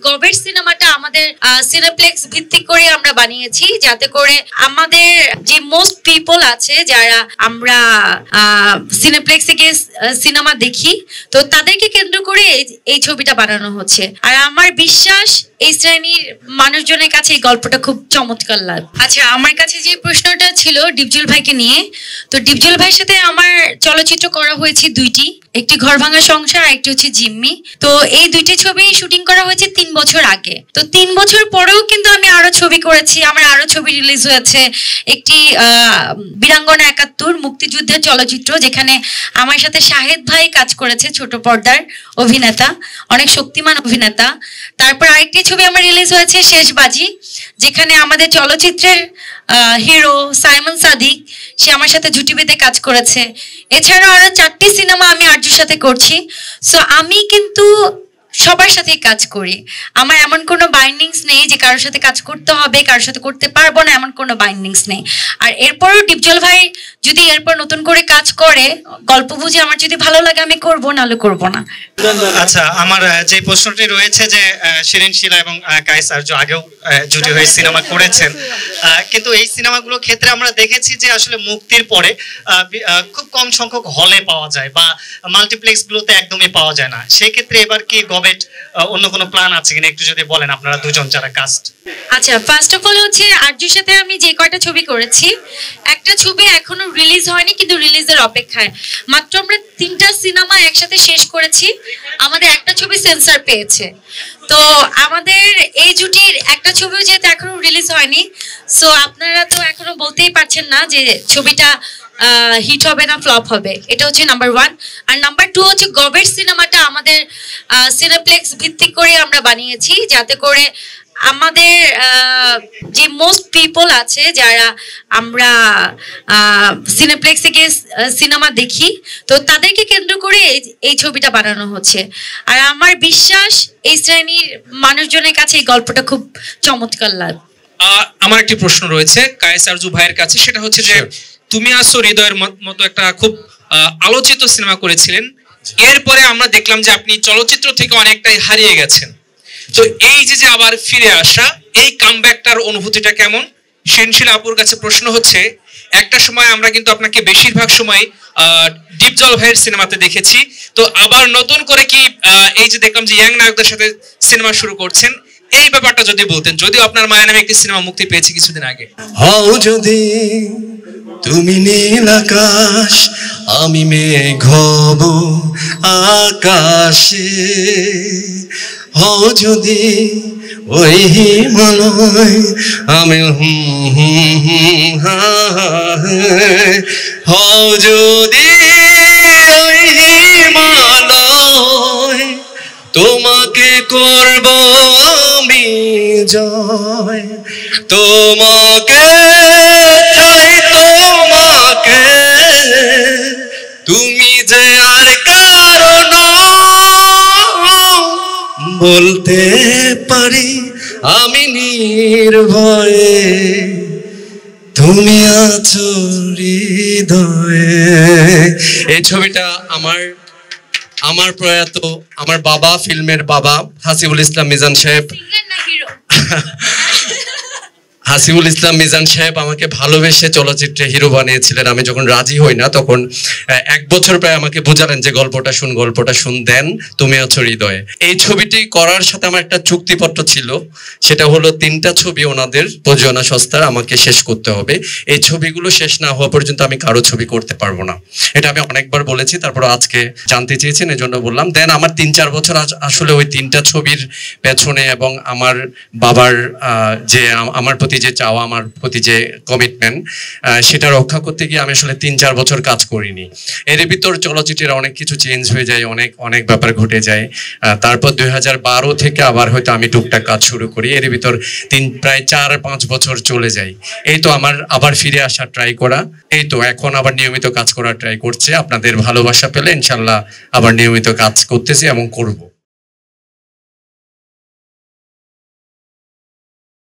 গবেট সিনেমাটা আমাদের সিনেপ্লেক্স ভিত্তিক করে আমরা বানিয়েছি, যাতে করে আমাদের যে মোস্ট পিপল আছে যারা আমরা সিনেপ্লেক্সে গিয়ে সিনেমা দেখি, তো তাদেরকে কেন্দ্র করে এই ছবিটা বানানো হচ্ছে। আর আমার বিশ্বাস এই শ্রেণীর মানুষজনের কাছে এই গল্পটা খুব চমৎকার লাগে। আচ্ছা, আমার কাছে যে প্রশ্নটা ছিল ডিপজল ভাইকে নিয়ে, তো ডিপজল ভাইয়ের সাথে আমার চলচ্চিত্র করা হয়েছে দুইটি, একটি ঘর ভাঙা সংসার, একটি হচ্ছে জিম্মি। তো এই দুইটি ছবি শুটিং করা হয়েছে 3 বছর আগে। তো 3 বছর পরেও কিন্তু আমি আরো ছবি করেছি, আমার আরো ছবি রিলিজ হয়েছে। একটি বীরাঙ্গনা 71 মুক্তিযুদ্ধের চলচ্চিত্র, যেখানে আমার সাথে শাহেদ ভাই কাজ করেছে, ছোট পর্দার অভিনেতা, অনেক শক্তিমান অভিনেতা। তারপর আরেকটি ছবি আমার রিলিজ হয়েছে শেষবাজি, যেখানে আমাদের চলচ্চিত্রের হিরো সাইমন সাদিক, সে আমার সাথে জুটি বেঁধে কাজ করেছে। এছাড়াও আরো 4টি সিনেমা আমি আরজুর সাথে করছি। সো আমি কিন্তু সবার সাথেই কাজ করি, আমার এমন কোনো বাইন্ডিংস নেই যে কারোর সাথে কাজ করতে হবে, কারোর সাথে করতে পারবো না, এমন কোনো বাইন্ডিংস নেই। আর এরপরও ডিপজল ভাই যদি এরপর নতুন করে কাজ করে, গল্প বুঝে আমার যদি ভালো লাগে আমি করবো, নাহলে করবো না। আচ্ছা, আমার যে প্রশ্নটি রয়েছে যে শিরিন শিলা এবং কায়েস আরজু আগেও জুটি হয়ে সিনেমা করেছেন, কিন্তু এই সিনেমাগুলোর ক্ষেত্রে আমরা দেখেছি যে আসলে মুক্তির পরে খুব কম সংখ্যক হলে পাওয়া যায় বা মাল্টিপ্লেক্স গুলোতে একদমই পাওয়া যায় না। সেই ক্ষেত্রে এবার কি গবেট অন্য কোনো প্ল্যান আছে কিনা একটু যদি বলেন, আপনারা দুজন যারা কাস্ট। আচ্ছা, ফার্স্ট অফ অল হচ্ছে আরজুর সাথে আমি যে কয়টা ছবি করেছি, একটা ছবি এখনো রিলিজ হয়নি, কিন্তু রিলিজের অপেক্ষায়। মাত্র আমরা 3টা সিনেমা একসাথে শেষ করেছি, আমাদের একটা ছবি সেন্সর পেয়েছে। তো আমাদের এই জুটির একটা ছবিও যেহেতু এখনো রিলিজ হয়নি, সো আপনারা তো এখনো বলতেই পারছেন না যে ছবিটা হিট হবে না ফ্লপ হবে। এটা হচ্ছে নাম্বার 1। আর নাম্বার 2 হচ্ছে গবেট সিনেমাটা আমাদের সিনেপ্লেক্স ভিত্তিক করে আমরা বানিয়েছি, যাতে করে আমাদের যে মোস্ট পিপল আছে যারা আমরা সিনেপ্লেক্সে গিয়ে সিনেমা দেখি, তো তাদেরকে কেন্দ্র করে এই ছবিটা বানানো হচ্ছে। আর আমার বিশ্বাস এই শ্রেণীর মানুষজনের কাছে এই গল্পটা খুব চমৎকার লাগে। আমার একটি প্রশ্ন রয়েছে কায়েস আরজু ভাইয়ের কাছে, সেটা হচ্ছে যে তুমি আসো হৃদয়ের মতো একটা খুব আলোচিত সিনেমা করেছিলেন, এরপরে আমরা দেখলাম যে আপনি চলচ্চিত্র থেকে অনেকটাই হারিয়ে গেছেন। তো এই যে আবার ফিরে আসা, এই কামব্যাকটার অনুভূতিটা কেমন? শিরিন আপুর কাছে প্রশ্ন হচ্ছে, একটা সময় আমরা কিন্তু আপনাকে বেশিরভাগ সময় ডিপজল ভাইয়ের সিনেমাতে দেখেছি, তো আবার নতুন করে কি এই যে দেখলাম যে ইয়াং নায়কদের সাথে সিনেমা শুরু করছেন, এই ব্যাপারটা যদি বলতেন। যদিও আপনার মায়া নামে একটি সিনেমা মুক্তি পেয়েছে কিছুদিন আগে। হও যদি তুমি নীল আকাশ, আমি মেঘ হব আকাশে। হও যদি ওই হিমালয়, আমি হও যদি ওই হিমালয়, তোমাকে করব আমি জয়। তোমাকে চাই, তোমাকে, তুমি যে আর কারণ বলতে পারি আমি নির্ভয়ে, তুমি আছো হৃদয়ে। এই ছবিটা আমার প্রয়াত আমার বাবা, ফিল্মের বাবা হাসিবুল ইসলাম মিজান সাহেব, হাসিবুল ইসলাম মিজান সাহেব আমাকে ভালোবেসে চলচ্চিত্রে হিরো বানিয়েছিলেন। আমি যখন রাজি হই না, তখন 1 বছর প্রায় আমাকে বোঝালেন যে গল্পটা শুন, দেন তুমি আছো হৃদয়ে। এই ছবিটি করার সাথে আমার একটা চুক্তিপত্র ছিল, সেটা হলো 3টা ছবি ওনাদের প্রযোজনা সংস্থার আমাকে শেষ করতে হবে। এই ছবিগুলো শেষ না হওয়া পর্যন্ত আমি কারো ছবি করতে পারবো না। এটা আমি অনেকবার বলেছি, তারপর আজকে জানতে চেয়েছেন, এজন্য বললাম। দেন আমার 3-4 বছর আসলে ওই 3টা ছবির পেছনে এবং আমার বাবার যে আমার প্রতি যে চাওয়া, আমার প্রতি যে কমিটমেন্ট, সেটা রক্ষা করতে গিয়ে আমি আসলে 3-4 বছর কাজ করিনি। এর ভিতর চলচ্চিত্রের অনেক কিছু চেঞ্জ হয়ে যায়, অনেক ব্যাপার ঘটে যায়। তারপর 2012 থেকে আবার হয়তো আমি টুকটাক কাজ শুরু করি। এর ভিতর প্রায় 4-5 বছর চলে যায়। এই তো আমার আবার ফিরে আসার ট্রাই করা, এই তো এখন আবার নিয়মিত কাজ করার ট্রাই করছে। আপনাদের ভালোবাসা পেলে ইনশাল্লাহ আবার নিয়মিত কাজ করতেছি এবং করব।